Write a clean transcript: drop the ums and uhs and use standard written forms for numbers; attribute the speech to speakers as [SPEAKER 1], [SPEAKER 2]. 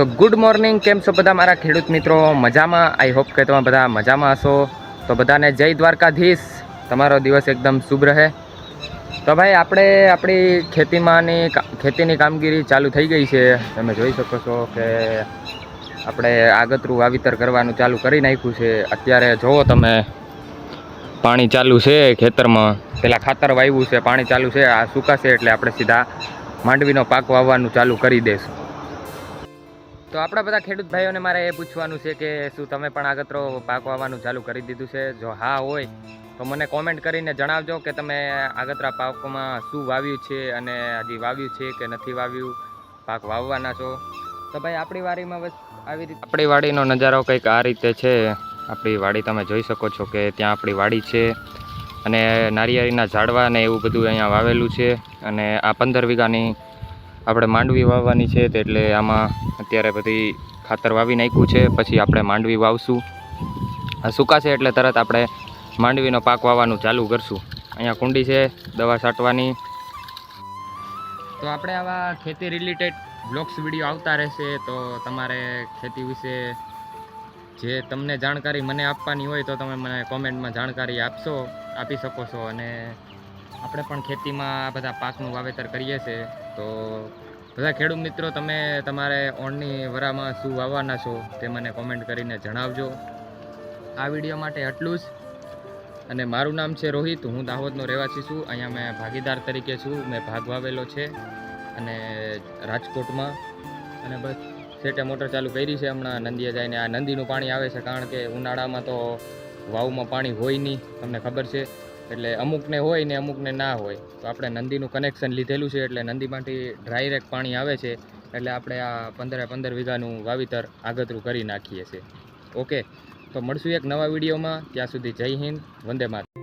[SPEAKER 1] તો good morning, કેમ છો બધા મારા ખેડૂત મિત્રો? મજામાં? આઈ હોપ કે તમે બધા મજામાં હશો. તો બધાને જય દ્વારકાધીશ, તમારો દિવસ એકદમ શુભ રહે. તો ભાઈ આપણે આપણી ખેતીની કામગીરી ચાલુ થઈ ગઈ છે. તમે જોઈ શકો છો કે આપણે આગતરું વાવેતર કરવાનું ચાલુ કરી નાખ્યું છે. અત્યારે જુઓ તમે, પાણી ચાલુ છે ખેતરમાં. પેલા ખાતર વાવ્યું છે, પાણી ચાલુ છે. આ સુકાશે એટલે આપણે સીધા માંડવીનો પાક વાવવાનું ચાલુ કરી દઈશું. તો આપણા બધા ખેડૂત ભાઈઓને મારે એ પૂછવાનું છે કે શું તમે પણ આગતરો પાક વાવવાનું ચાલુ કરી દીધું છે? જો હા હોય તો મને કોમેન્ટ કરીને જણાવજો કે તમે આગતરા પાકમાં શું વાવ્યું છે અને હજી વાવ્યું છે કે નથી વાવ્યું, પાક વાવવાના છો. તો ભાઈ આપણી વાડીમાં બસ આવી રીતે આપણી વાડીનો નજારો કંઈક આ રીતે છે. આપણી વાડી તમે જોઈ શકો છો કે ત્યાં આપણી વાડી છે અને નારિયેળીના ઝાડવા ને એવું બધું અહીંયા વાવેલું છે. અને આ 15 વીઘાની આપણે માંડવી વાવવાની છે, એટલે આમાં અત્યારે બધી ખાતર વાવી નાખ્યું છે. પછી આપણે માંડવી વાવશું. આ સુકાશે એટલે તરત આપણે માંડવીનો પાક વાવવાનું ચાલુ કરશું. અહીંયા કુંડી છે દવા છાંટવાની. તો આપણે આવા ખેતી રિલેટેડ બ્લોગ્સ વિડીયો આવતા રહેશે. તો તમારે ખેતી વિશે જે તમને જાણકારી મને આપવાની હોય તો તમે મને કોમેન્ટમાં જાણકારી આપી શકો છો. અને આપણે પણ ખેતીમાં બધા પાકનું વાવેતર કરીએ છીએ. તો બધા ખેડૂત મિત્રો, તમે તમારે ઓણની વરામાં શું વાવવાના છો તે મને કોમેન્ટ કરીને જણાવજો. આ વિડીયો માટે આટલું જ. અને મારું નામ છે રોહિત, હું દાહોદનો રહેવાસી છું. અહીંયા મેં ભાગીદાર તરીકે છું. મેં ભાગ વાવેલો છે અને રાજકોટમાં. અને બસ સેટે મોટર ચાલુ કરી છે હમણાં નંદીએ જઈને. આ નંદીનું પાણી આવે છે, કારણ કે ઉનાળામાં તો વાવમાં પાણી હોય નહીં, તમને ખબર છે. એટલે અમુકને હોય ને અમુકને ના હોય. તો આપણે નંદીનું કનેક્શન લીધેલું છે, એટલે નંદીમાંથી ડાયરેક્ટ પાણી આવે છે. એટલે આપણે આ 15 વીઘાનું વાવેતર આગતરું કરી નાખીએ છીએ. ઓકે, તો મળશું એક નવા વિડીયોમાં. ત્યાં સુધી જય હિન્દ, વંદે માતરમ.